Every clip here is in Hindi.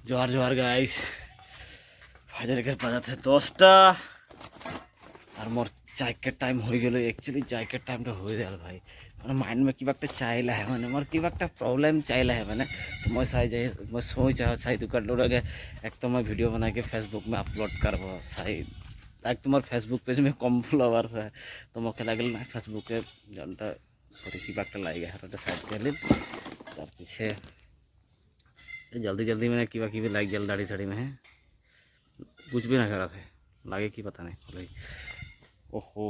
जोहार जोहार गाइस फाइनल के बाजाते 10টা আর মোর চাইকের টাইম হয়ে গেল একচুয়ালি চাইকের টাইমটা হয়ে গেল ভাই মানে মাইন্ড में কিবা একটা চাইলা है মানে মোর কিবা একটা प्रॉब्लम चाहला है मैंने तो मैं साई जाए मैं सोच रहा साई दुकान लोगे एक तो मैं वीडियो बना के फेसबुक में अपलोड करबो साई एक तो मोर फेसबुक पेज में कम फॉलोअर्स है तो मोके लागल ना फेसबुक के जनता सॉरी किबा একটা লাগে है तो साइड कर लिन तार पीछे जल्दी जल्दी मैंने किबा किबी लाइक गल दाढ़ी साड़ी में है कुछ भी ना करा थे लागे कि पता नहीं भाई ओहो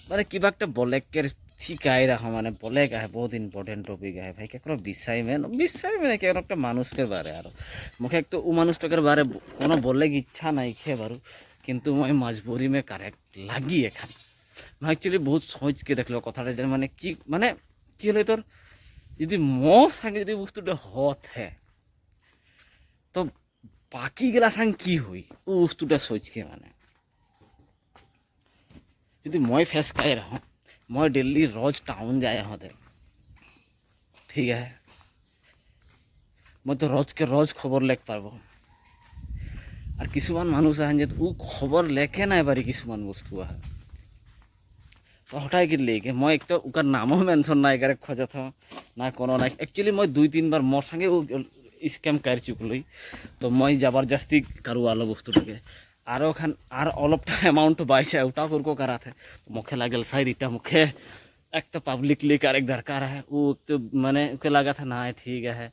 মানে কিবা একটা বলেকের শিকাই রাখা মানে বলেক আহে বহুত ইম্পর্টেন্ট টপিক আহে ভাই কেন বিশ্বাই মানে কেন একটা মানুষকে বারে আর মুখে এক তো ও মানুষটাকে বারে কোনো বলেক ইচ্ছা নাই খে বারু কিন্তু মই মজবুরি মে কারেক্ট লাগি এখান मैं एक्चुअली बहुत सोच के देख लो कथाटा जे মানে কি হলে তোর যদি মোর সঙ্গে যদি বস্তুটা হত है তো বাকি গেলা সঙ্গে কি হই ও বস্তুটা সোচ के মানে যদি মই फेस कर रहा हूँ मैं दिल्ली रोज टाउन जाए होते ठीक है मैं तो रोज के रोज खबर लेक पारबो और किसुमान मानुष आन जे उ खबर लेके ना पारी किसुमान बस्तु है तो हटाई कि लेके मैं एक तो उकर नामो मेंशन ना करे खोजत हो ना कोनो ना एक्चुअली मैं 2-3 बार मोर संगे स्कैम कर चुकलई तो मैं जबरदस्ती करू वाला बस्तुटाके आरो खान आर अलपटा अमाउंट बाइसे उठा करको करा थे मुखे लागल शायद इटा मुखे एक तो पब्लिकली कर एक दरकार है वो तो मैंने उके लगा था ना ठीक है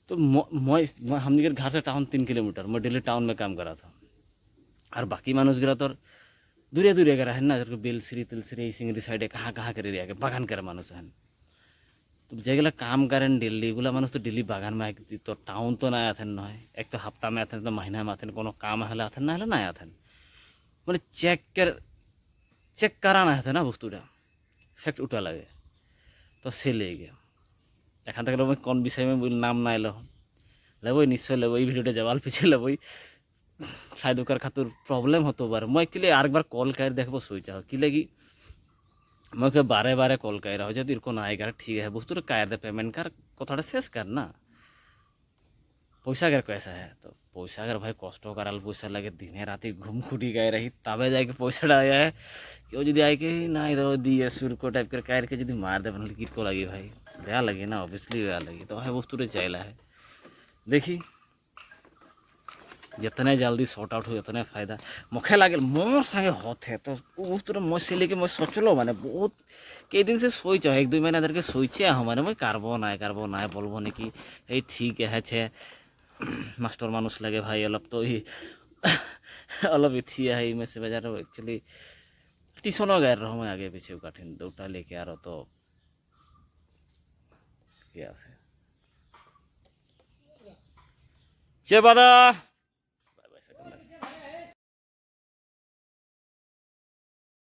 तो मैं हम घर से टाउन 3 किलोमीटर मैं डेली टाउन में काम करा था और बाकी मानुष गिरा तो दूरिया दूरिया करा है ना बेलश्री तिलश्री सिंगरी साइडे कहाँ कहाँ करे रिया बागान करे मानुष है तो जेगला काम करें दिल्ली गुला मानुष तो दिल्ली बागान में आती तो टाउन तो ना आते ना एक तो हफ्ता में आते तो महीना में आते कोनो काम हले आते ना हले ना आते मैंने चेक कराना है ना बस्तुटा फैक्ट उठा लगे तो से ले गया एखान तक मैं कौन विषय में नाम ना एलो लेबो निश्चय लेबो भिडियो जवाल पीछे लेबो शायद ओकर खातिर प्रॉब्लम होतो बार मैं एक्चुअली आर बार कॉल कर देखबो सोचा कि लगी मैं के बारे बारे कॉल कर रहा हूँ जब इनको ना आएगा ठीक है बस्तुर कायर दे पेमेंट कर कथाटा शेष कर ना पैसा अगर कैसा है तो पैसा अगर भाई कष्ट कराल पैसा लगे दिने राति घूम खुटी गए रही तबे जाके पैसा आया है क्यों जो आई के ना इधर दिए सुर को टाइप कर कायर के जो मार दे बना किरको लगी भाई बेया लगे ना ऑब्वियसली बेया लगी तो है वस्तुरे चाहला है देखी जितने जल्दी सॉर्ट आउट हो उतने फायदा मुखे लगे मोर संगे होते है तो वस्तुटा मैं से लेके मैं सोचलो माने बहुत कई दिन से सोच 1-2 महीना धर के सोचे हमारे मैं करबो ना बोलबो ना कि ठीक है छे मास्टर मानुष लगे भाई अलग तो ही अलग थी है में से बाजार एक्चुअली ट्यूशनों गए रहा मैं आगे पीछे कठिन दूटा लेके आ रहा तो क्या है चे बादा